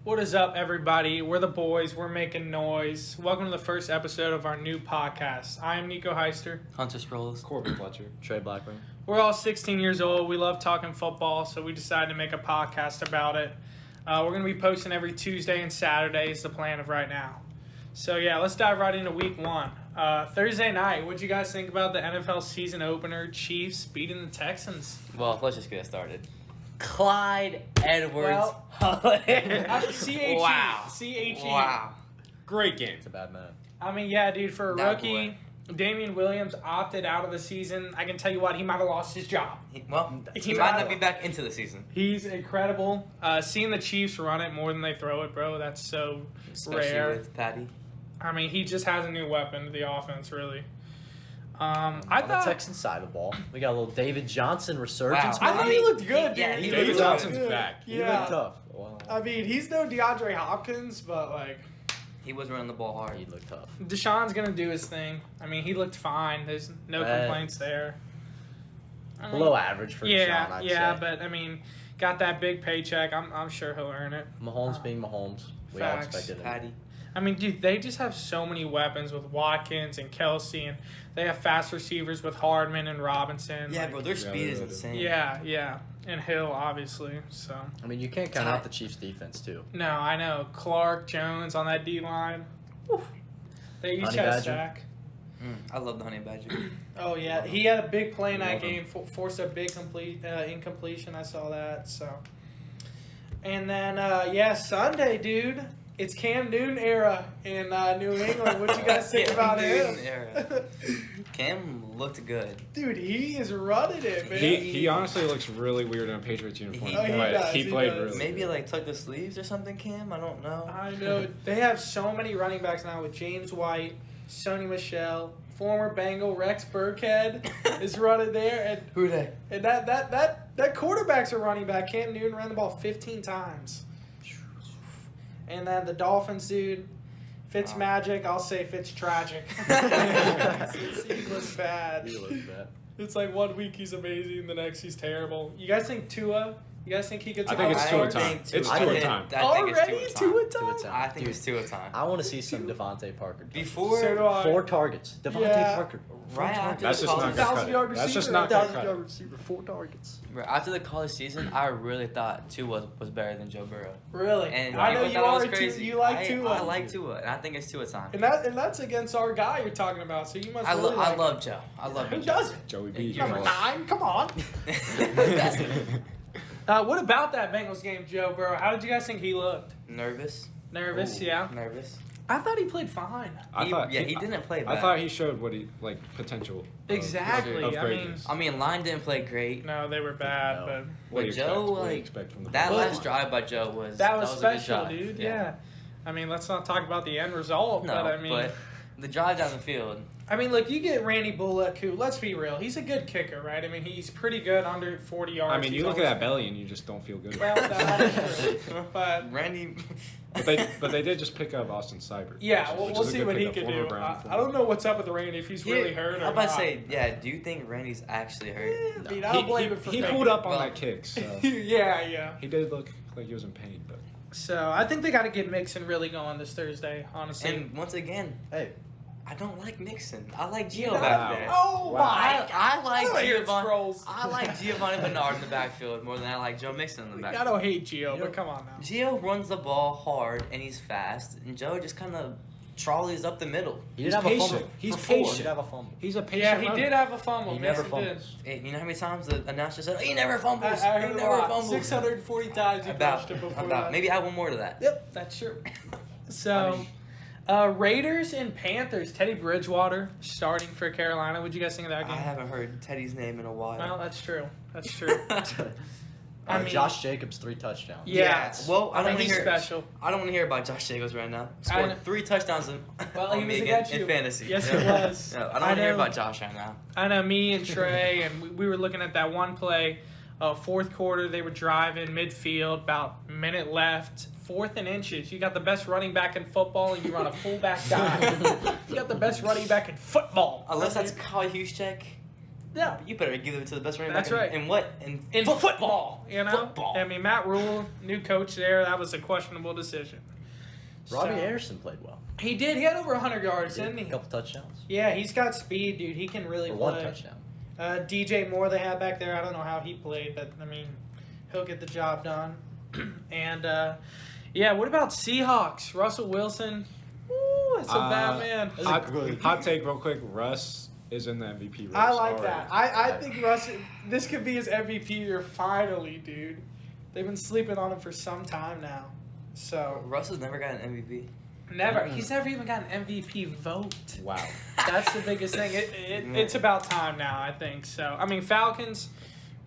What is up, everybody? We're the boys. We're making noise. Welcome to the first episode of our new podcast. I am Niko Heister. Hunter Sproles. Corbin Fletcher. Trey Blackburn. We're all 16 years old. We love talking football, so we decided to make a podcast about it. We're going to be posting every Tuesday and Saturday is the plan of right now. So, yeah, let's dive right into week one. Thursday night, what'd you guys think about the NFL season opener, Chiefs beating the Texans? Well, let's just get started. Clyde Edwards. C-H-E. Wow. C-H-E. Wow. Great game. It's a bad man. I mean, yeah, dude, for a That rookie, Damian Williams opted out of the season. I can tell you what, he might have lost his job. He He might might- not be back into the season. He's incredible. Seeing the Chiefs run it more than they throw it, bro, that's so Especially rare. with Patty. I mean, he just has a new weapon to the offense, really. I On the thought Texans side of the ball, we got a little David Johnson resurgence. Wow. I thought he looked good, dude. Yeah, he David looked Johnson's good. back. He Yeah. looked tough. Wow. I mean, he's no DeAndre Hopkins, but, like, He was running the ball hard. He looked tough. Deshaun's going to do his thing. I mean, he looked fine. There's no complaints there. I mean, Below average for yeah, Deshaun, I'd yeah, say. but, I mean, got that big paycheck. I'm sure he'll earn it. Mahomes being Mahomes, we all Facts. expected him. Patty. I mean, dude, they just have so many weapons with Watkins and Kelsey, and they have fast receivers with Hardman and Robinson. Yeah, like, bro, their speed is they do. insane. Yeah, and Hill, obviously. So, I mean, you can't count out the Chiefs' defense, too. no, I know. Clark, Jones on that D-line. They each Honey had a Badger. sack. I love the Honey Badger. Oh, yeah. He had a big play in that Love him. game, forced a big incompletion. I saw that, so. And then, Sunday, dude. It's Cam Newton era in New England. What you guys think about Newton him? era. Cam looked good. Dude, he is running it, man. He honestly looks really weird in a Patriots uniform, Oh, he but does, he he played does. really Maybe good. like tuck the sleeves or something, Cam. I don't know. I know. They have so many running backs now with James White, Sony Michel, former Bengal Rex Burkhead is running there, and Who are they? that quarterback's a running back. Cam Newton ran the ball 15 times. And then the Dolphins, dude, Fitz magic. I'll say Fitz tragic. He looks bad. He looked bad. It's like 1 week he's amazing, the next he's terrible. You guys think Tua? You guys think he gets? I think it's off Tua board? time. It's I Tua think- time. I think Already it's Tua Tua time. time? Tua I think it's Tua time. I want to see some Devontae Parker. Before, So do I. 4 targets. Devontae Yeah. Parker. right after That's the just college, not gonna cut 1,000-yard it. That's just receiver. not gonna cut 1,000-yard it. receiver, 4 targets. right after the college season, I really thought Tua was better than Joe Burrow. Really? And I know people you thought I was are too. crazy. You like I Tua. I like Tua, and I think it's Tua time. And that's against our guy you're talking about. So you must. I really like love Joe. I love Who him. doesn't? Joey B. Number 9. Come on. What about that Bengals game, Joe Burrow? How did you guys think he looked? Nervous. Nervous, Ooh, yeah. Nervous. I thought he played fine. I thought he didn't play bad. I thought he showed what he potential. Exactly. Of I mean, greatness. I mean, line didn't play great. no, they were bad, No. but What do you Joe, expect? What do you like, expect from the That Bengals? last drive by Joe was that was a good special, drive. dude. Yeah. I mean, let's not talk about the end result, No, but I mean, the drive down the field. look, you get Randy Bullock, who, let's be real, he's a good kicker, right? I mean, he's pretty good under 40 yards. I mean, you He's look at that always- belly and you just don't feel good. Well, that's true. But Randy. But they did just pick up Austin Seibert. yeah, which we'll is a see good what he pickup, could former do. Brown, I don't know what's up with Randy, if he's really hurt or I'm about to not. say, yeah. Do you think Randy's actually hurt? I mean, I don't blame him for he faking pulled it. up on Well- that kick, so Yeah. he did look like he was in pain. But So I think they got to get Mixon really going this Thursday, honestly. And once again, Hey, I don't like Mixon. I like Gio know- back there. Oh Wow. my! I like I hate Giovanni. Sproles. I like Giovanni Bernard in the backfield more than I like Joe Mixon in the I backfield. don't hate Gio, You know- but come on now. Gio runs the ball hard and he's fast, and Joe just kind of trolleys up the middle. he He's did have a patient. fumble. He's For 4. He patient. did have a fumble. he's a patient. Yeah, he runner. did have a fumble. He Yes, never he fumbles. Hey, you know how many times the announcer said, "He never fumbles. I he heard never a lot. fumbles." 640 times he brushed it before that. Maybe add one more to that. Yep, that's true. So, Raiders and Panthers. Teddy Bridgewater starting for Carolina. What'd you guys think of that I game? haven't heard Teddy's name in a while. Well, that's true. That's true. I mean, Josh Jacobs, 3 touchdowns. Yeah. Well, I don't I mean, want to he's hear. special. I don't want to hear about Josh Jacobs right now. know. Scored 3 touchdowns Well, on he was me against in you. fantasy. Yes, Yeah. he was. No, I don't I want to hear know. about Josh right now. I know me and Trey, and we were looking at that one play. Fourth quarter, they were driving midfield, about a minute left. 4th and inches. You got the best running back in football, and you run a fullback dive. You got the best running back in football. Unless that's Kyle Juszczyk. Yeah. You better give it to the best running That's back right. in what? In football, you know? Football. I mean, Matt Rule, new coach there, that was a questionable decision. Robbie So- Anderson played well. He did. He had over 100 yards, didn't A he? couple touchdowns. Yeah, he's got speed, dude. He can really Or play. one touchdown. DJ Moore they had back there. I don't know how he played, but I mean, he'll get the job done. And yeah, what about Seahawks? Russell Wilson. Ooh, that's a bad man. Hot take real quick. Russ is in the MVP race. I like already. that. I think Russ. This could be his MVP year finally, dude. They've been sleeping on him for some time now. So Russ has never got an MVP. never. He's never even got an MVP vote. Wow. That's the biggest thing. It's about time now, I think. So I mean, Falcons.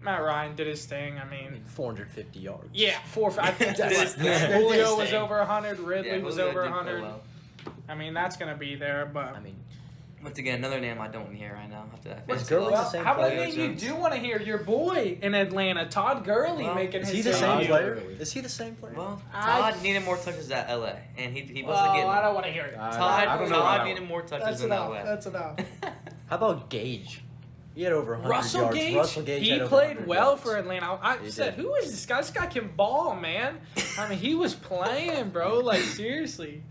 Matt Ryan did his thing. I mean, 450 yards. yeah, I think That's Julio was insane. over 100. Ridley Yeah, was Julio over did play 100. well. I mean, that's gonna be there. But I mean, Once again, another name I don't want to hear right now after that. Was fantasy Gurley loss. the same how about a player? name you do want to hear? Your boy in Atlanta, Todd Gurley, Well, making is his he the debut. same Todd player? Gurley. Is he the same player? Well, I- Todd needed more touches at LA, and he wasn't Oh, getting. I don't want to hear it. I don't know about Todd that needed one. more touches That's in enough. LA. That's enough. How about Gage? He had over 100 Russell yards. Gage, Russell Gage he had over played 100 well yards. for Atlanta. I He said, did. who is this guy? This guy can ball, man. I mean, he was playing, bro. Like, seriously.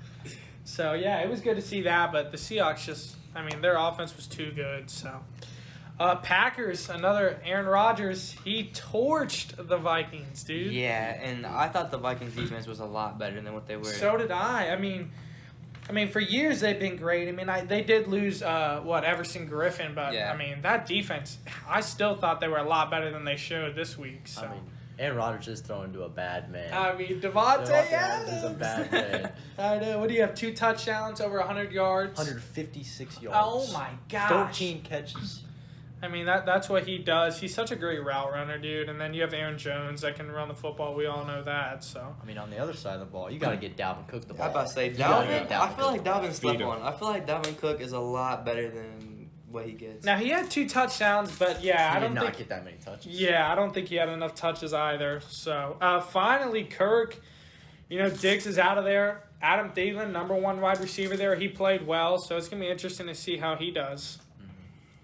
So, yeah, it was good to see that. But the Seahawks just, I mean, their offense was too good. So, Packers, another Aaron Rodgers. He torched the Vikings, dude. Yeah, and I thought the Vikings defense was a lot better than what they were. So did I. I mean, for years they've been great. I mean, they did lose Everson Griffin, but Yeah. I mean that defense. I still thought they were a lot better than they showed this week. So I mean, Aaron Rodgers is thrown to a bad man. Devontae Devontae Adams is a bad man. I know. What do you have? 2 touchdowns, over 100 yards. 156 yards. Oh my gosh. 13 catches. I mean that's what he does. He's such a great route runner, dude. And then you have Aaron Jones that can run the football. We all know that. So I mean, on the other side of the ball, you got to get Dalvin Cook the ball. I about to say gotta Dalvin. get I feel Dalvin like Cook. Dalvin slept Beat him. on. I feel like Dalvin Cook is a lot better than what he gets. now he had 2 touchdowns, but yeah, He I did don't not think. get that many touches. Yeah, I don't think he had enough touches either. So, finally, Kirk, Diggs is out of there. Adam Thielen, number 1 wide receiver there. He played well, so it's going to be interesting to see how he does.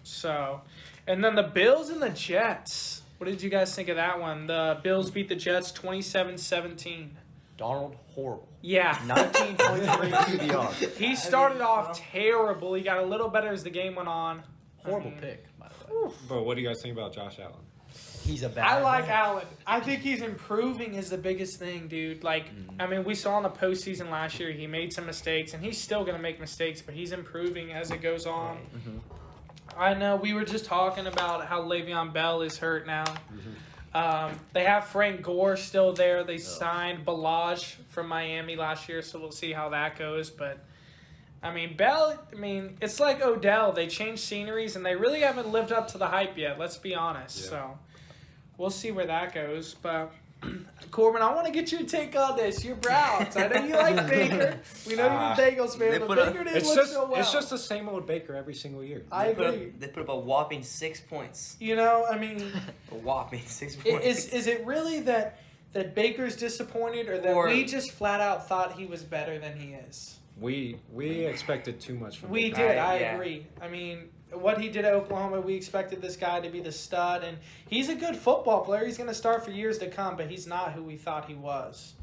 So, and then the Bills and the Jets. What did you guys think of that one? The Bills beat the Jets 27-17. Donald, horrible. Yeah. 19.3 QBR. He started off terrible. He got a little better as the game went on. Horrible I mean, pick, by the way. But what do you guys think about Josh Allen? He's a bad I like man. Allen. I think he's improving is the biggest thing, dude. Like, I mean, we saw in the postseason last year, he made some mistakes, and he's still going to make mistakes, but he's improving as it goes on. Mhm. I know we were just talking about how Le'Veon Bell is hurt now. They have Frank Gore still there. They signed Balaj from Miami last year, so we'll see how that goes. But, I mean, Bell, it's like Odell. They changed sceneries, and they really haven't lived up to the hype yet, let's be honest. Yeah. So, we'll see where that goes. But, Corbin, I want to get your take on this. Your Browns. I know you like Baker. We know you're a Bengals they fan, but put a- Baker didn't It's look just so well. it's just the same old Baker every single year. I They put agree. up, they put up a whopping 6 points. A whopping 6 points. is it really that Baker's disappointed, or that Or- we just flat out thought he was better than he is? We expected too much from We Baker. did. I yeah. agree. I mean, what he did at Oklahoma, we expected this guy to be the stud, and he's a good football player. He's going to start for years to come, but he's not who we thought he was.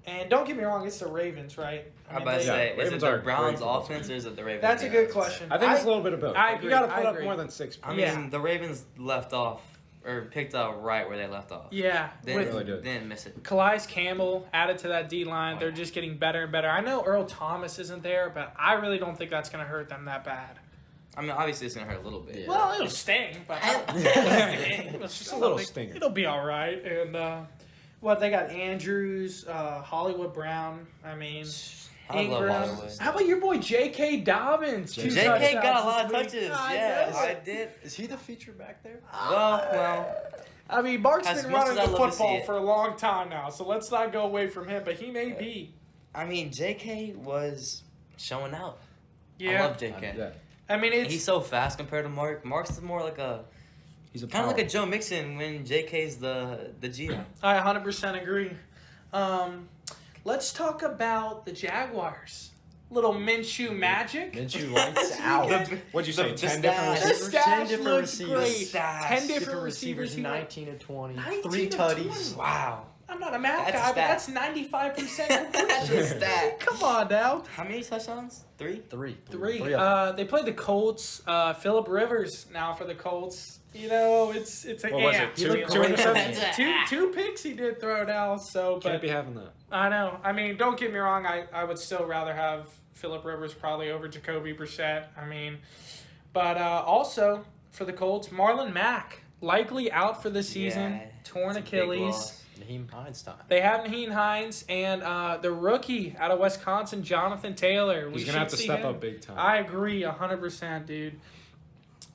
And don't get me wrong, it's the Ravens, right? I'm about to they- say, is it Ravens are the a Browns' great football offense or is it the Ravens' That's a defense? good question. I think it's a little bit of both. I Like, agree, You got to I put up agree. more than 6 I points. mean, Yeah. the Ravens left off, or picked up right where they left off. Yeah, They with really did. didn't miss it. Calais Campbell added to that D-line. They're just getting better and better. I know Earl Thomas isn't there, but I really don't think that's going to hurt them that bad. I mean, obviously it's going to hurt a little bit. Yeah. Well, it'll sting, but it's Just a little stinger. It'll be all right. And they got Andrews, Hollywood Brown. I mean, I love Ingram. Hollywood. How about your boy J.K. Dobbins? 2 JK touchdowns got a lot of this week. touches. I Yeah, know. I did. Is he the feature back there? Well. I mean, Mark's As been much running as the I love to see football it. for a long time now, so let's not go away from him. But he may be. I mean, JK was showing out. I Yeah. love JK. Yeah. I mean, it's He's so fast compared to Mark. Mark's more like He's a kind of like a power. Joe Mixon when JK's the GM. I 100% agree. Let's talk about the Jaguars. little Minshew magic. Minshew lights out. What'd you say? The 10 stats. different The receivers? stats 10 different look receivers. great. Stats. 10 different receivers. He went 19 of 20. 19 3 of tutties. 20. Wow. I'm not a math That's a guy, but stat. that's 95% That's a stat. Come on now. How many touchdowns? 3? 3. Three. Three of them. They played the Colts. Phillip Rivers now for the Colts. You know, it's a What was it? ant. Two great. interceptions? Two picks he did throw now. So, Can't but be having that. I know. I mean, don't get me wrong. I would still rather have Phillip Rivers probably over Jacoby Brissett. I mean, but also for the Colts, Marlon Mack likely out for the season, Yeah, torn it's a big Achilles. loss. Naheem Hines time. They have Naheem Hines and the rookie out of Wisconsin, Jonathan Taylor. He's going to have to should see step him. up big time. I agree 100%, dude.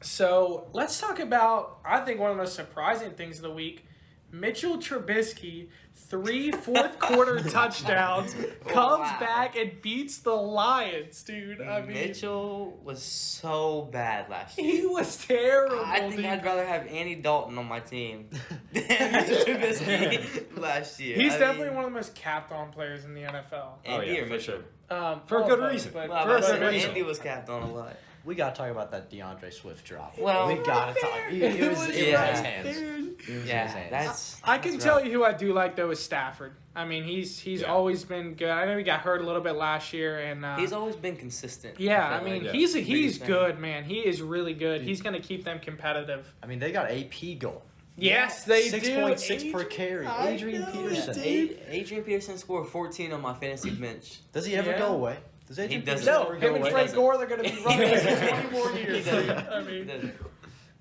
So let's talk about, I think, one of the most surprising things of the week. Mitchell Trubisky, 3 fourth quarter touchdowns, comes Wow. back and beats the Lions, dude. I mean, Mitchell was so bad last year. he was terrible, I think dude. I'd rather have Andy Dalton on my team than Mitchell Trubisky last year. He's I definitely mean, one of the most capped on players in the NFL. Oh, Andy yeah, or for Mitchell. sure. For a Well, good both, reason. but- Well, For a but good reason. Andy was capped on a lot. We got to talk about that DeAndre Swift drop. Well, we got to talk. It was in yeah. his hands. Dude. It was in his Yeah, hands. that's. I can that's tell rough. you who I do like though is Stafford. I mean, he's Yeah. always been good. I know he got hurt a little bit last year, and He's always been consistent. yeah. I feel mean, like. yeah. he's Biggest fan. good, man. He is really good. He's gonna keep them competitive. I mean, they got AP goal. Yes, they 6.6 do. per carry. I Adrian know, Peterson. dude. Adrian Peterson scored 14 on my fantasy bench. Does he ever Yeah. go away? Does Adrian doesn't. Peterson No, ever him go and away? Frank Gore, they're gonna be running doesn't. for 20 more years. He doesn't. dude. I He mean, doesn't.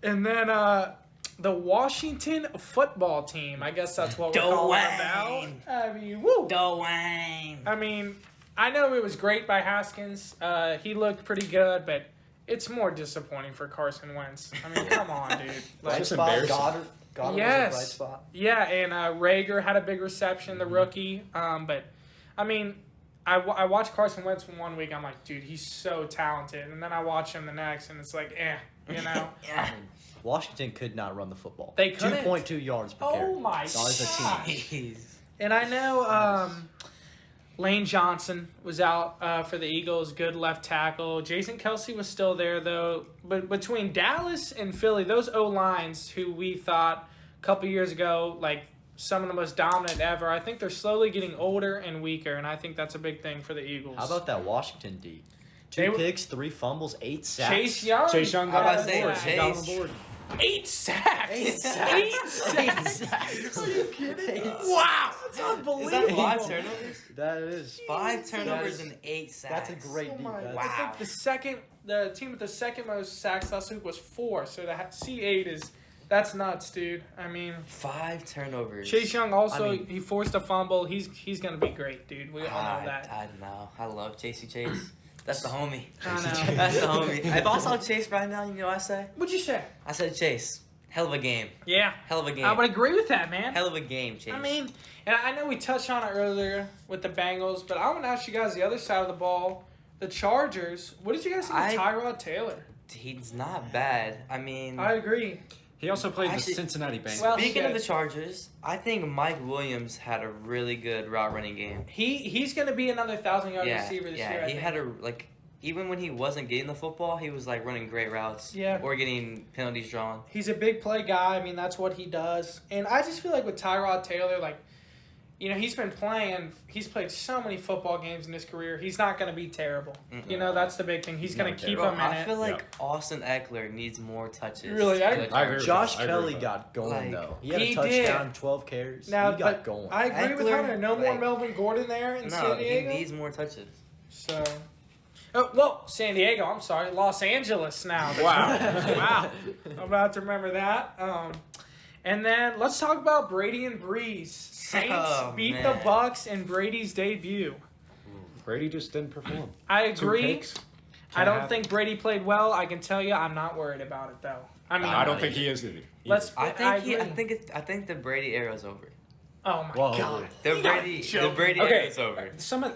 and then the Washington football team. I guess that's what we're calling them now. Dwayne. I mean, woo. Dwayne. I mean, I know it was great by Haskins. He looked pretty good, but it's more disappointing for Carson Wentz. I mean, come on, dude. Bright Like, just spot, embarrassing. Goddard was a Yes. bright spot. yeah, and Rager had a big reception, the rookie. But I mean, I watched Carson Wentz from 1 week. I'm like, dude, he's so talented. And then I watch him the next, and it's like, you know. Yeah. Washington could not run the football. They couldn't. 2.2 yards per carry. Oh my That was a team. gosh. Jeez. And I know Lane Johnson was out for the Eagles, good left tackle. Jason Kelsey was still there, though. But between Dallas and Philly, those O-lines who we thought a couple years ago, like some of the most dominant ever, I think they're slowly getting older and weaker, and I think that's a big thing for the Eagles. How about that Washington D? They 2 were- picks, 3 fumbles, 8 sacks. Chase Young? Chase Young I got was on about to board. say, He got on Chase. board. 8 sacks. 8 sacks. Are you kidding? Wow. That's Is unbelievable. that 5 turnovers? That is. 5 turnovers That is- and 8 sacks. That's a great Oh my- defense. I Wow. think the team with the second most sacks last week was 4. So to see 8 that's nuts, dude. I mean, 5 turnovers. Chase Young also I mean- he forced a fumble. He's gonna be great, dude. We all know that. I know. I love Chasey Chase. That's the homie. I know. That's the homie. If I saw Chase right now, you know what I say? What'd you say? I said Chase. Hell of a game. Yeah, Hell of a game. I would agree with that, man. Hell of a game, Chase. I mean, and I know we touched on it earlier with the Bengals, but I want to ask you guys the other side of the ball. The Chargers. What did you guys think of Tyrod Taylor? he's not bad. I mean, I agree. He also played Actually- the Cincinnati Bengals. Well, speaking of shit. the Chargers, I think Mike Williams had a really good route running game. He's gonna be another 1,000-yard receiver this year. I he think. had even when he wasn't getting the football, he was like running great routes. Yeah. Or getting penalties drawn. He's a big play guy. I mean, that's what he does. And I just feel like with Tyrod Taylor, like, you know, he's played so many football games in his career. He's not going to be terrible. Mm-mm. You know, that's the big thing. He's going to Not keep Bro, him in I it. feel like Austin Eckler needs more touches. Really? I to agree. the I agree with Josh that. I agree Kelly with got going, Like, though. He had he a touchdown, did. 12 carries. Now, he got but going. I agree with Eckler, Hunter. No more like- Melvin Gordon there in San No, he Diego. needs more touches. So, San Diego. I'm sorry, Los Angeles now. Wow. Wow. I'm about to remember that. And then let's talk about Brady and Breeze. Saints Oh, beat man. the Bucks in Brady's debut. Brady just didn't perform. I 2 agree. picks. I don't happen. think Brady played well. I can tell you, I'm not worried about it though. I mean, I don't think he is either. let's. I think agree. I think the Brady era's over. Oh my Whoa. God. The You gotta Brady, joke. the Brady Okay, era is over.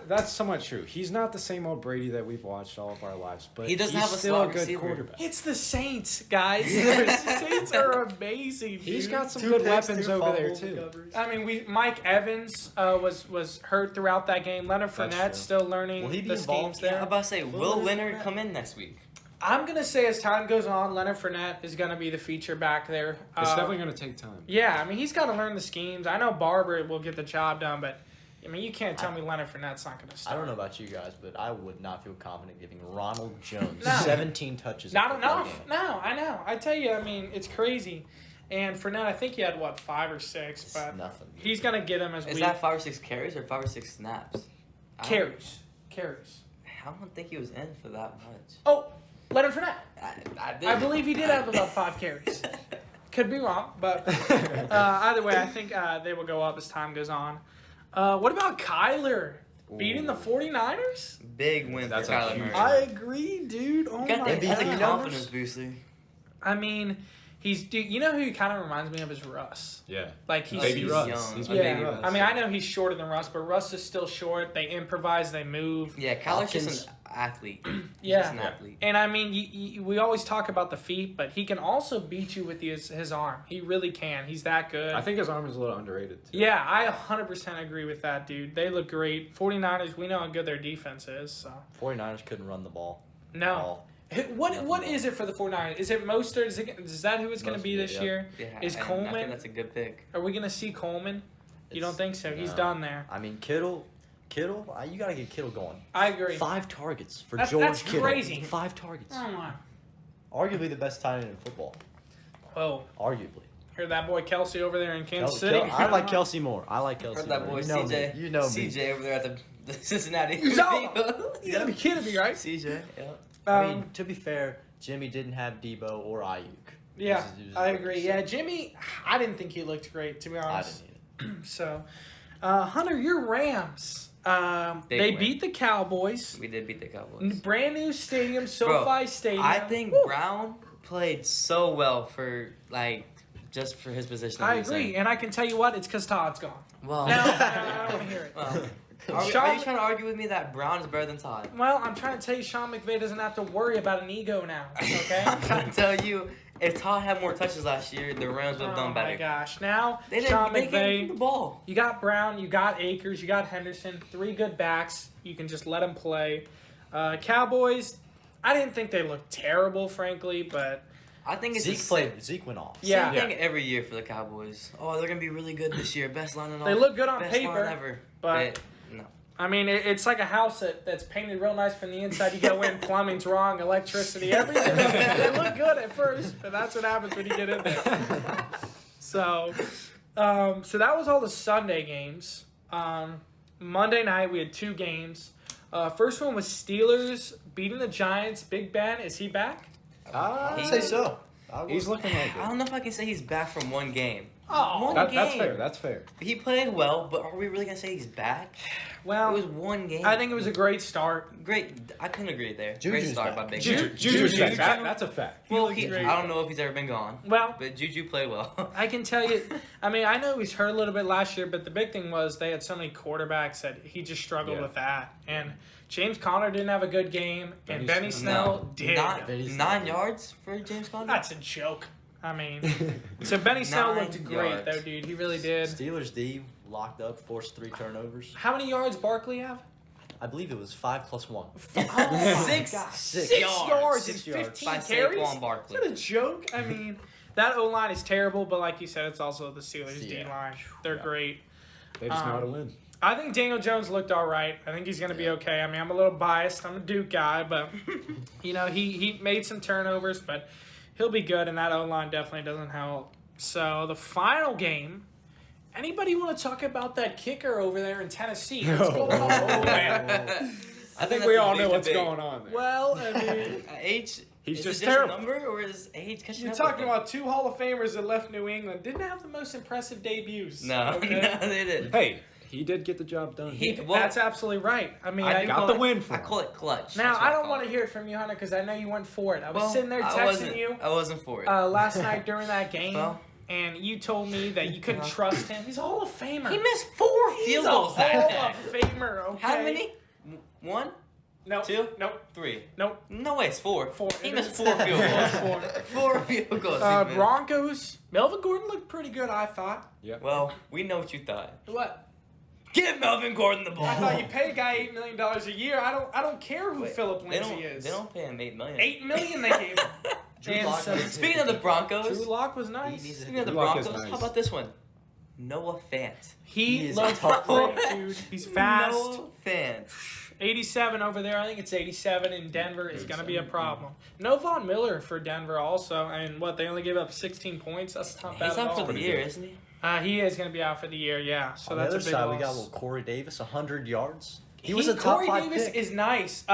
That's somewhat true. He's not the same old Brady that we've watched all of our lives, but He doesn't he's have a still slot a good receiver. quarterback. It's the Saints, guys. The Saints are amazing. Dude. He's got some 2 good picks, weapons 2 over there fumbles, too. recoveries. I mean, Mike Evans was hurt throughout that game. Leonard That's Fournette true. still learning Will he be the involved? schemes Yeah, there. I'm about to say, will Leonard Leonard Fournette? come in next week? I'm gonna say as time goes on, Leonard Fournette is gonna be the feature back there. It's definitely going to take time. Yeah, I mean he's got to learn the schemes. I know Barber will get the job done, but I mean you can't tell me Leonard Fournette's not gonna I start. don't know about you guys, but I would not feel confident giving Ronald Jones No. 17 touches. Not in a football enough. game. No, I know. I tell you, I mean it's crazy. And Fournette, I think he had 5 or 6, It's but nothing. he's gonna get him as Is week that 5 or 6 carries or 5 or 6 snaps? carries. I don't think he was in for that much. Oh, Leonard Fournette. I I believe he did have about 5 carries. Could be wrong, but either way, I think they will go up as time goes on. What about Kyler beating the 49ers? Big win That's for a Kyler huge Murray. I agree, dude. Oh Got my the, that's a MVP god. confidence booster. I mean, you know who he kind of reminds me of is Russ. Yeah. Like he's Baby he's Russ. young. He's Yeah. baby Yeah, Russ. I mean, I know he's shorter than Russ, but Russ is still short. They improvise, they move. Yeah, Kyler's just an athlete. He's Yeah. just an athlete. And I mean, we always talk about the feet, but he can also beat you with his arm. He really can. He's that good. I think his arm is a little underrated too. Yeah, I 100% agree with that, dude. They look great. 49ers, we know how good their defense is. So 49ers couldn't run the ball. no. All. What is it for the 49ers? Is it Mostert? Is that who it's going to be Mostert, this yeah. year? Yeah, Is and I Coleman? think that's a good pick. Are we going to see Coleman? You don't think so? He's No. done there. I mean, Kittle, you got to get Kittle going. I agree. 5 targets for That's- George that's Kittle. crazy. 5 targets. Oh my. Arguably the best tight end in football. Oh, Arguably. heard that boy Kelsey over there in Kansas City. I like Kelsey more. I like Kelsey Heard that more. boy You know CJ. me. You know me. CJ over there at the Cincinnati. You gotta be kidding me, right? CJ. Yeah. I mean, to be fair, Jimmy didn't have Debo or Ayuk. Yeah, He was I rookies. agree. Yeah, Jimmy, I didn't think he looked great, to be I honest. didn't either. So, Hunter, your Rams, Big they win. beat the Cowboys. We did beat the Cowboys. Brand new stadium, Bro, SoFi Stadium. I think Woo. Brown played so well for just for his position. I agree, and I can tell you what, it's because Todd's gone. Well, No, I don't want to hear it. well, are you Sean- trying to argue with me that Brown is better than Todd? Well, I'm trying to tell you, Sean McVay doesn't have to worry about an ego now. Okay. I'm trying to tell you, if Todd had more touches last year, the Rams would have Oh done my better. gosh! Now, They didn't. Sean They gave him the McVay, ball. you got Brown, you got Akers, you got Henderson, 3 good backs. You can just let them play. Cowboys, I didn't think they looked terrible, frankly, but I think it's Zeke went off. Yeah. Same thing every year for the Cowboys. Oh, they're gonna be really good this year. Best line in all. they look good on best paper. line ever. but- no. I mean, it's like a house that's painted real nice from the inside. You go in, plumbing's wrong, electricity, everything. They look good at first, but that's what happens when you get in there. So that was all the Sunday games. Monday night we had 2 games. First one was Steelers beating the Giants. Big Ben, is he back? I'd say so. He's looking like I it. don't know if I can say he's back from one game. Oh, One That's game. fair. That's fair. He played well, but are we really gonna say he's back? well, It was one game. I think it was a great start. great. I couldn't agree there. Juju's Great start by back. Big Juju- Ben. Juju's Juju- back. That's a fact. Well, looked great. I don't know if he's ever been gone, Well, but Juju played well. I can tell you, I mean, I know he's hurt a little bit last year, but the big thing was they had so many quarterbacks that he just struggled Yeah. with that. And James Conner didn't have a good game, and Benny Benny Snell did. Benny Snell 9 did. yards for James Conner. That's a joke. I mean, so Benny Snell 9 looked great, yards. though, dude. He really did. Steelers D locked up, forced 3 turnovers. How many yards Barkley have? I believe it was 5 plus 1. Oh, my Six. God. 6 6 yards Six and yards. 15 by carries? Saquon Is Barkley. that a joke? I mean, that O-line is terrible, but like you said, it's also the Steelers Yeah. D-line. They're Yeah. great. They just know how to win. I think Daniel Jones looked all right. I think he's going to be okay. I mean, I'm a little biased. I'm a Duke guy, but, you know, he made some turnovers, but he'll be good, and that O-line definitely doesn't help. So, the final game, anybody want to talk about that kicker over there in Tennessee? What's going on? Oh, man. I think we all know what's going on there. Well, I mean, Age. He's is just it terrible. a number or is age catching you're up talking with him? about 2 Hall of Famers that left New England. Didn't have the most impressive debuts. No, okay? no, they didn't. Hey, he did get the job done. That's absolutely right. I mean, I got call the it- win for I him. call it clutch. now, That's what I don't call want it. to hear it from you, Hunter, because I know you went for it. I was Well, sitting there I texting wasn't- you I wasn't for it. last night during that game, Well, and you told me that you couldn't trust him. He's a Hall of Famer. He missed 4 field goals He's a that Hall of day. Famer, okay? How many? 1? Nope. 2? Nope. 3. Nope. No way, it's 4. 4. He It missed is. 4 field goals. 4. 4 field goals. he missed. Broncos. Melvin Gordon looked pretty good, I thought. Yep. Well, we know what you thought. What? Give Melvin Gordon the ball. I thought you pay a guy $8 million a year. I don't care who Wait, Philip They Lindsay don't, is. they don't pay him $8 million. $8 million they gave him. Drew And Lock so- needs to Speaking hit of the the- Broncos, Drew Lock was nice. He needs to speaking of the Drew Lock is Broncos, nice. how about this one? Noah Fant. He He is a looks tough great, player. dude. He's fast. Noah Fant. 87 over there. I think it's 87 in Denver is going to be a problem. No Von Miller for Denver also. And what, they only gave up 16 points? That's not bad He's at out all. for the Pretty year, good. isn't he? He is going to be out for the year, yeah. So On the that's a other big side, loss. we got little Corey Davis, 100 yards. He was a top Corey 5 Davis pick. is nice.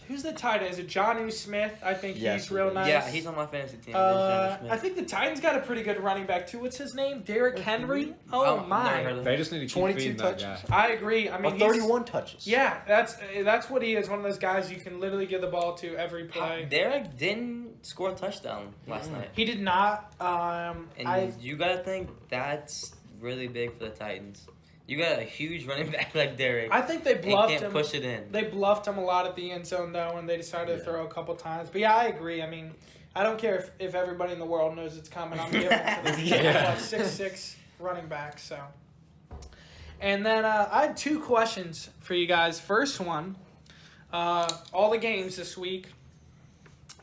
Who's the tight end? Is it Jonnu Smith? I think Yes, he's real it is. nice. Yeah, he's on my fantasy team. I think the Titans got a pretty good running back too. What's his name? Derrick Henry. Oh Never heard my! of him. They just need to keep 22 feeding that touches. guy. I agree. I mean, Or 31 touches. Yeah, that's what he is. One of those guys you can literally give the ball to every play. Derek didn't score a touchdown last night. He did not. And you gotta think that's really big for the Titans. You got a huge running back like Derek. I think they and bluffed can't him. push it in. They bluffed him a lot at the end zone though, and they decided to throw a couple times. But yeah, I agree. I mean, I don't care if everybody in the world knows it's coming. I'm giving it to the Yeah. 6'6" running back. So, and then I had 2 questions for you guys. First one, all the games this week.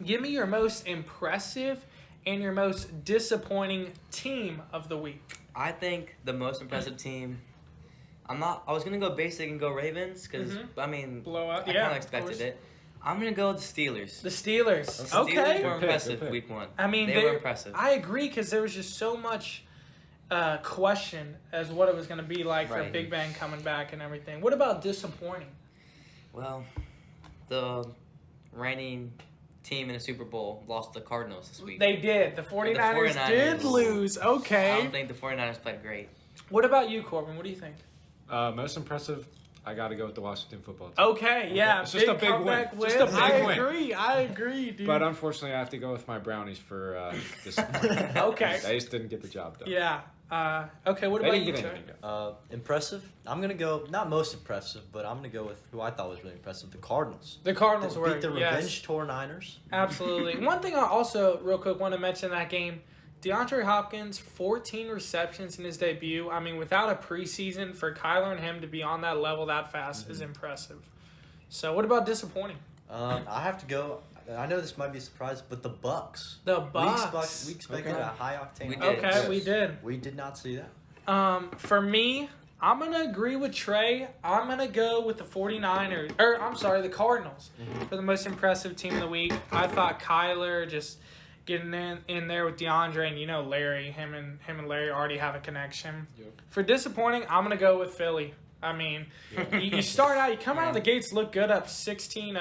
Give me your most impressive and your most disappointing team of the week. I think the most impressive team. I was gonna go basic and go Ravens because I mean Blowout. I Yeah, kind of of expected course. it. I'm gonna go with the Steelers. The Steelers. The Steelers Okay. were Good pick, impressive good pick. week 1. I mean, they were impressive. I agree because there was just so much question as what it was going to be like for Right. Big Ben coming back and everything. What about disappointing? Well, the reigning team in the Super Bowl lost to the Cardinals this week. They did. The 49ers, 49ers. did lose. I Okay. don't think the 49ers played great. What about you, Corbin? What do you think? Most impressive, I got to go with the Washington football team. Okay, yeah. It's just a big win. comeback Just a big win. I agree, dude. But unfortunately, I have to go with my Brownies for disappointment. Okay. They just didn't get the job done. Yeah. Okay, what They about didn't you, get Trey? anything done. Impressive. I'm going to go, not most impressive, but I'm going to go with who I thought was really impressive, the Cardinals. The Cardinals They were, beat the yes. Revenge Tour Niners. Absolutely. One thing I also, real quick, want to mention that game. DeAndre Hopkins, 14 receptions in his debut. I mean, without a preseason, for Kyler and him to be on that level that fast is impressive. So, what about disappointing? I have to go. I know this might be a surprise, but the Bucks. The Bucks. We expected Okay. a high octane. We did. Okay, Yes. we did. We did not see that. For me, I'm going to agree with Trey. I'm going to go with the 49ers. Or, I'm sorry, the Cardinals for the most impressive team of the week. I thought Kyler just getting in there with DeAndre and, you know, Larry. Him and Larry already have a connection. Yep. For disappointing, I'm going to go with Philly. I mean, you start out, you come out of the gates, look good up 16-0,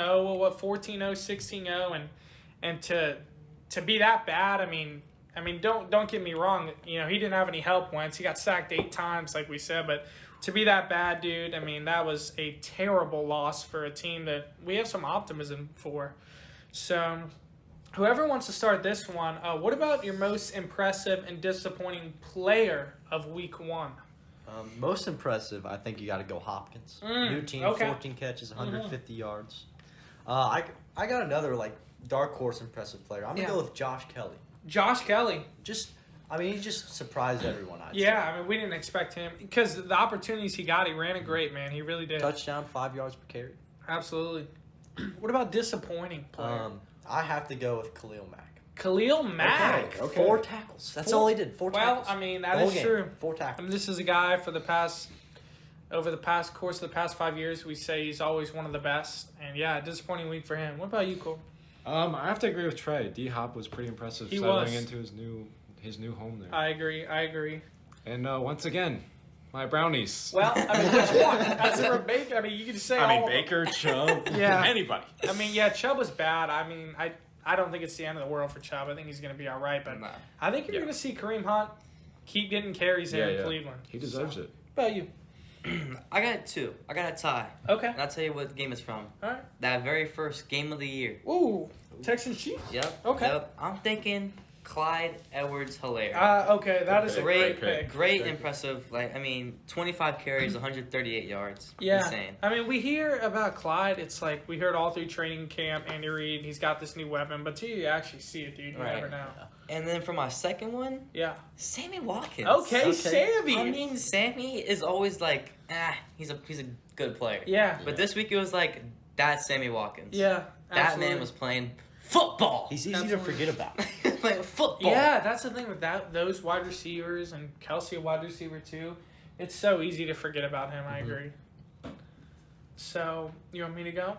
14-0, 16-0, and to be that bad, I mean, don't get me wrong. You know, he didn't have any help once. He got sacked 8 times, like we said. But to be that bad, dude, I mean, that was a terrible loss for a team that we have some optimism for. So, whoever wants to start this one, what about your most impressive and disappointing player of Week 1? Most impressive, I think you got to go Hopkins. New team, okay. 14 catches, 150 yards. I got another dark horse impressive player. I'm gonna go with Josh Kelly. Josh Kelly. He just surprised everyone. I'd say. Yeah, I mean, we didn't expect him because the opportunities he got, he ran it great, man. He really did. Touchdown, 5 yards per carry. Absolutely. What about disappointing player? I have to go with Khalil Mack. Khalil Mack. Okay. 4 tackles. That's all he did. 4 tackles. Well, I mean, The that whole is game, true. 4 I tackles. mean, this is a guy over the past course of the past 5 years, we say he's always one of the best. And yeah, disappointing week for him. What about you, Cole? I have to agree with Trey. D Hop was pretty impressive He settling was. into his new home there. I agree. And once again, my Brownies. Well, I mean, which one? As a Baker, I mean, you could say all of them. Baker, Chubb, Yeah. anybody. I mean, yeah, Chubb was bad. I mean, I don't think it's the end of the world for Chubb. I think he's going to be all right. But Nah. I think you're going to see Kareem Hunt keep getting carries there in Cleveland. He deserves it. What about you? I got 2. I got a tie. Okay. And I'll tell you what game it's from. All right. That very first game of the year. Ooh, Texans Chiefs? Yep. Okay. Yep. I'm thinking Clyde Edwards-Helaire. Okay, that is a great pick. Great, impressive. 25 carries, 138 yards. Yeah. Insane. I mean, we hear about Clyde. It's like we heard all through training camp, Andy Reid, he's got this new weapon. But till you actually see it, dude, you never know. And then for my second one, Sammy Watkins. Okay, Sammy. I mean, Sammy is always he's a good player. Yeah. But this week it was that's Sammy Watkins. Yeah, That man was playing football. He's easy to forget about. He's playing football. Yeah, that's the thing with those wide receivers, and Kelsey a wide receiver too. It's so easy to forget about him. I agree. So, you want me to go?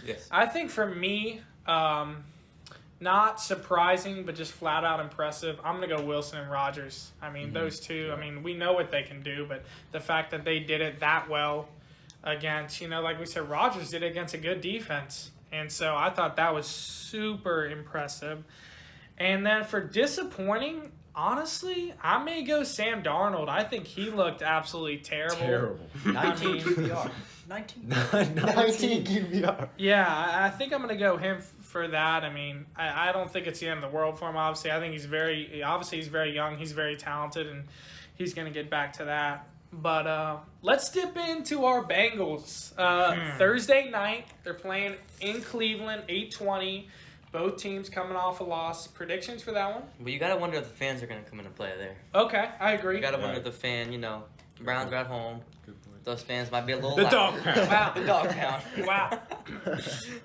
Yes. I think for me, not surprising, but just flat out impressive, I'm going to go Wilson and Rodgers. I mean, those two, I mean, we know what they can do, but the fact that they did it that well against, like we said, Rodgers did it against a good defense. And so I thought that was super impressive. And then for disappointing, honestly, I may go Sam Darnold. I think he looked absolutely terrible. 19 QBR. 19 QBR. Yeah, I think I'm going to go him for that. I mean, I don't think it's the end of the world for him, obviously. I think he's very young. He's very talented, and he's going to get back to that. But let's dip into our Bengals. Thursday night, they're playing in Cleveland, 8:20. Both teams coming off a loss. Predictions for that one? But you got to wonder if the fans are going to come into play there. Okay, I agree. You got to wonder if the fan, Browns are at home. Those fans might be a little The loud. dog pound. Wow. The dog pound. Wow.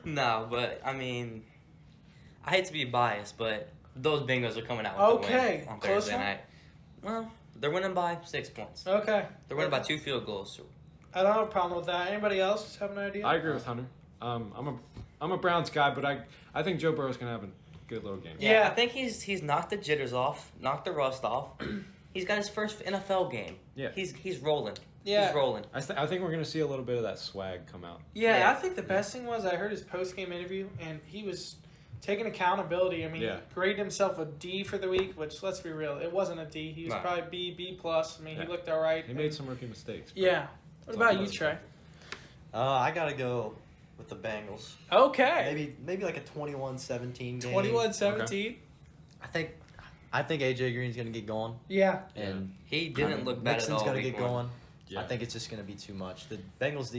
No, but, I mean, I hate to be biased, but those Bengals are coming out with the win on Close Thursday one? night. Well, they're winning by 6 points. Okay. They're winning by 2 field goals. I don't have a problem with that. Anybody else have an idea? I agree with Hunter. I'm a Browns guy, but I think Joe Burrow's gonna have a good little game. Yeah. I think he's knocked the jitters off, knocked the rust off. He's got his first NFL game. Yeah. He's rolling. Yeah. He's rolling. I think we're gonna see a little bit of that swag come out. Yeah, I think the best thing was I heard his post-game interview, and he was taking accountability. I mean, he graded himself a D for the week, which, let's be real, it wasn't a D. He was probably B+. I mean, he looked all right. He made some rookie mistakes. Yeah. What about you, Trey? I got to go with the Bengals. Okay. Maybe like a 21-17 game. 21-17? Okay. I think AJ Green's going to get going. Yeah. And he didn't look bad at all. Mixon's going to get going. Yeah. I think it's just going to be too much. The Bengals,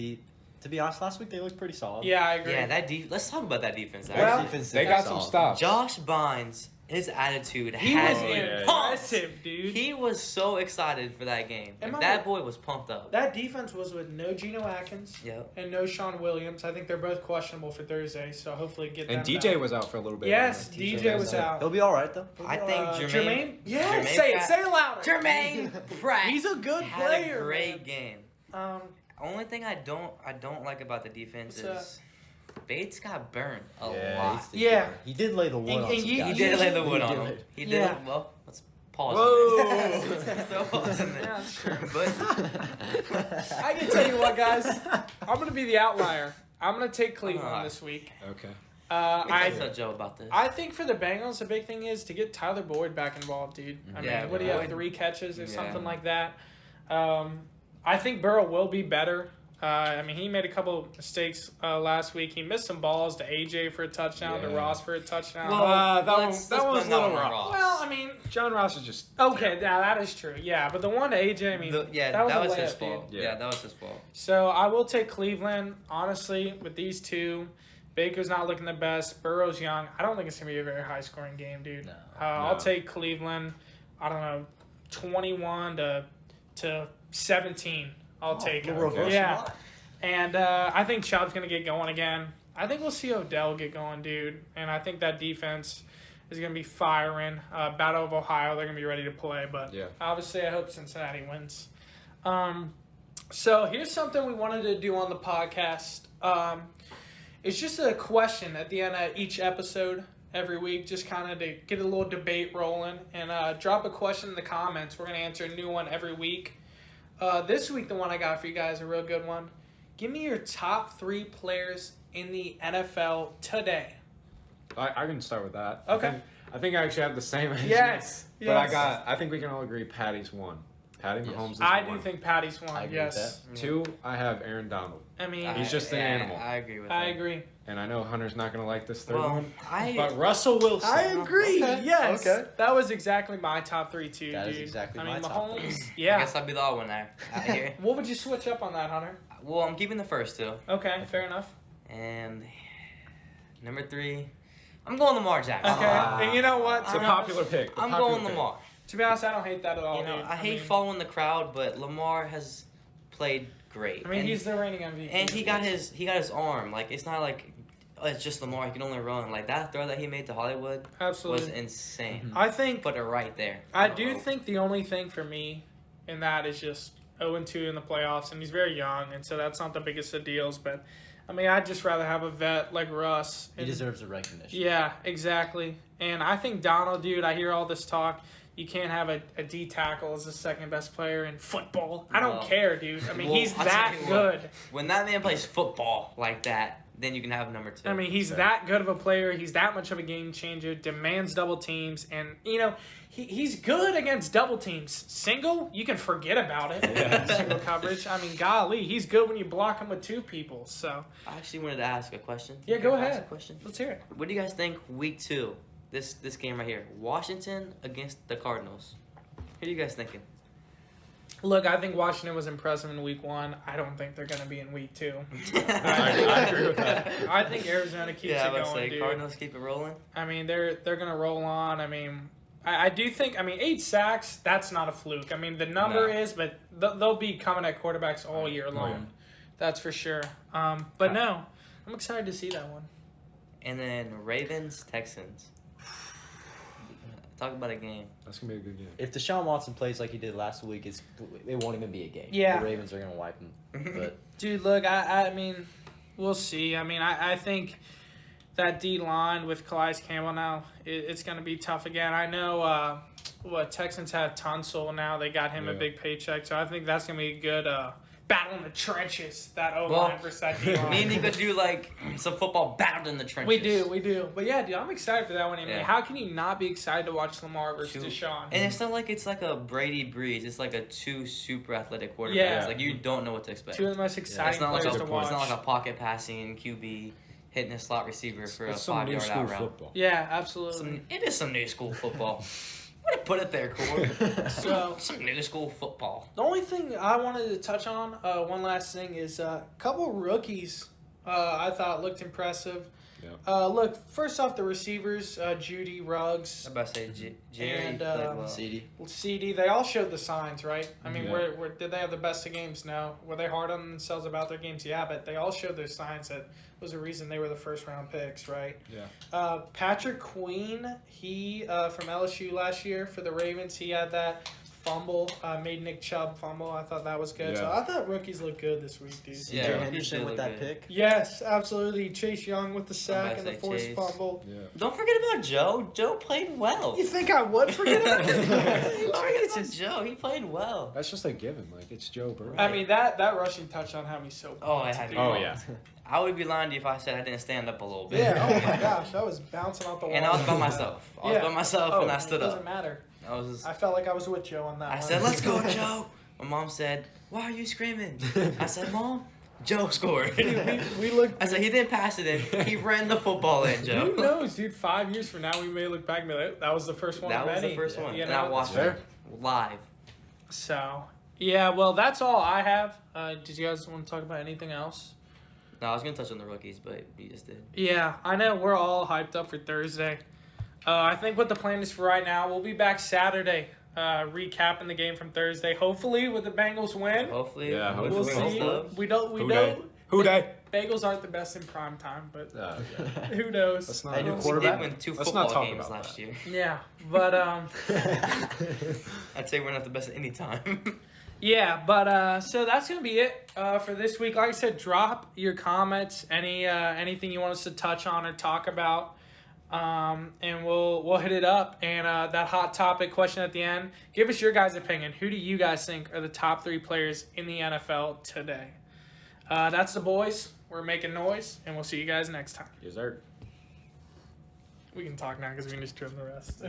to be honest, last week they looked pretty solid. Yeah, I agree. Yeah, let's talk about that defense. Well, they got some stops. Josh Bynes, his attitude He had was me impressive, pumped. dude. He was so excited for that game. That boy was pumped up. That defense was with no Geno Atkins and no Sean Williams. I think they're both questionable for Thursday, so hopefully get them And DJ back. was out for a little bit. Yes, DJ was out. He'll be all right, though. I think Jermaine? Yeah, Jermaine say Pratt- it louder. Jermaine Pratt. He's a good had player. a great man. game. Only thing I don't like about the defense is Bates got burned a lot. Yeah. He did lay the wood on some He guys. did lay the wood on him. He did. Yeah. Well, let's pause. Whoa. Still pausing there. Yeah, sure. But I can tell you what, guys. I'm going to be the outlier. I'm going to take Cleveland this week. Okay. I told Joe about this. I think for the Bengals, the big thing is to get Tyler Boyd back involved, dude. I mean, what do you have, 3 catches or something like that? I think Burrow will be better. I mean, he made a couple mistakes last week. He missed some balls to AJ for a touchdown, to Ross for a touchdown. That one let's was a put little that on rough. Well, I mean, John Ross is just okay, now that is true. Yeah, but the one to AJ, I mean, that was his layup, fault. dude. Yeah, that was his fault. So I will take Cleveland, honestly, with these two. Baker's not looking the best. Burrow's young. I don't think it's going to be a very high-scoring game, dude. No. I'll take Cleveland, I don't know, 21 to 17. I'll take it. Yeah. And I think Chubb's going to get going again. I think we'll see Odell get going, dude. And I think that defense is going to be firing. Battle of Ohio, they're going to be ready to play. But obviously I hope Cincinnati wins. So here's something we wanted to do on the podcast. It's just a question at the end of each episode every week, just kind of to get a little debate rolling. And drop a question in the comments. We're going to answer a new one every week. This week, the one I got for you guys, a real good one. Give me your top 3 players in the NFL today. I can start with that. Okay. I think I actually have the same answer. Yes. But I think we can all agree Patty's 1. Patty Yes. Mahomes is I one. do think Patty's one. I agree Yes. with 2, I have Aaron Donald. I mean, He's just an animal. I agree with that. I agree. And I know Hunter's not going to like this third Well, one. I But Russell Wilson. I agree. Okay, Yes. okay. That was exactly my top 3 too, That dude. is exactly I mean, my top Mahomes. 3. Yeah. I guess I'll be the odd one there out here. What would you switch up on that, Hunter? Well, I'm keeping the first 2. Okay, fair enough. And number 3, I'm going Lamar Jackson. Okay, and you know what? It's a popular pick. I'm going Lamar. To be honest, I don't hate that at all. You know, dude. I hate mean, following the crowd, but Lamar has played great. I mean, and, he's the reigning MVP. and he got his arm. Like, it's not like it's just Lamar. He can only run. Like, that throw that he made to Hollywood was Absolutely. insane. I think. Put it right there. I do think the only thing for me in that is just 0-2 in the playoffs, and he's very young, and so that's not the biggest of deals. But I mean, I'd just rather have a vet like Russ. He deserves the recognition. Yeah, exactly. And I think Donald, dude, I hear all this talk. You can't have a D tackle as the second best player in football. I don't Well, care, dude. I mean, well, he's I'll that tell you good. what. When that man plays football like that, then you can have number 2. I mean, he's that good of a player. He's that much of a game changer. Demands double teams, and you know he's good against double teams. Single, you can forget about it. Yeah. Single coverage. I mean, golly, he's good when you block him with 2 people. So I actually wanted to ask a question. Yeah, go Can I ask ahead. a question. let's hear it. What do you guys think week 2? This game right here. Washington against the Cardinals. What are you guys thinking? Look, I think Washington was impressive in week 1. I don't think they're going to be in week 2. I agree with that. I think Arizona keeps yeah, I it was going, say dude. Cardinals keep it rolling. I mean, they're gonna roll on. I mean, I do think. I mean, 8 sacks. That's not a fluke. I mean, the number No. is, but they'll be coming at quarterbacks all year long. yeah. That's for sure. But no, I'm excited to see that one. And then Ravens Texans. Talk about a game. That's going to be a good game. If Deshaun Watson plays like he did last week, it won't even be a game. Yeah. The Ravens are going to wipe him. But Dude, look, I mean, we'll see. I mean, I think that D line with Calais Campbell now, it's going to be tough again. I know Texans have Tunsil now. They got him a Yeah. big paycheck, so I think that's going to be a good battle in the trenches, that O-line Well, versus that D-line. Me and Nico do like some football battled in the trenches. We do. But yeah, dude, I'm excited for that one. I mean, Yeah. how can you not be excited to watch Lamar versus Two- Deshaun? And it's not like it's like a Brady Breeze. It's like a 2 super athletic quarterbacks. Yeah. Like you don't know what to expect. Two of the most exciting It's not like players a, to it's watch. not like a pocket passing QB hitting a slot receiver for It's a some new 5-yard school out route. football. Yeah, absolutely. It is some new school football. Way to put it there, Cord. So Some new school football. the only thing I wanted to touch on, one last thing, is a couple rookies I thought looked impressive. Yeah. Look, first off, the receivers, Judy, Ruggs, I'm about to say Jerry And, played well. CD. CD, they all showed the signs, right? I mean, Yeah. where did they have the best of games? No. Were they hard on themselves about their games? Yeah, but they all showed their signs that was the reason they were the first round picks, right? Yeah. Patrick Queen, he from LSU last year for the Ravens, he had that fumble, made Nick Chubb fumble. I thought that was good. So Yeah. I thought rookies looked good this week, dude. Yeah, Jay rookies Henderson did with look that good. pick. Yes, absolutely. Chase Young with the sack about and to the say forced Chase. fumble. Yeah. Don't forget about Joe. Joe played well. You think I would forget about Don't it? forget about Joe. He played well. That's just a given. Like, it's Joe Burrow. I mean, that rushing touchdown had me so Oh, I pumped, had dude. Oh, yeah. I would be lying to you if I said I didn't stand up a little bit. Yeah, oh my gosh, I was bouncing off the wall. And I was by myself. I was Yeah. by myself Oh, and I stood it doesn't up. matter. I was just, I felt like I was with Joe on that I one. said, "Let's go, Joe." My mom said, "Why are you screaming?" I said, "Mom, Joe scored." Dude, we looked. I said, "He didn't pass it in. He ran the football in, Joe." Who knows, dude? 5 years from now, we may look back and be like, that was the first one. That of was the many. first one. You And I know? watched Fair. it live. So, yeah, well, that's all I have. Did you guys want to talk about anything else? No, I was going to touch on the rookies, but you just did. Yeah, I know we're all hyped up for Thursday. I think what the plan is for right now, we'll be back Saturday, recapping the game from Thursday. Hopefully, with the Bengals win. Hopefully, Yeah, with We'll the see. club. We don't. Who dey? Who dey? Bagels aren't the best in prime time, but Yeah. who knows? That's not Hey, new a We quarterback. did win 2 Let's not football talk games about last that. year. Yeah, but I'd say we're not the best at any time. yeah, but so that's gonna be it for this week. Like I said, drop your comments, anything you want us to touch on or talk about, and we'll hit it up. And that hot topic question at the end, give us your guys' opinion. Who do you guys think are the top 3 players in the NFL today? That's the boys. We're making noise, and we'll see you guys next time. Yes, sir. We can talk now because we can just trim the rest.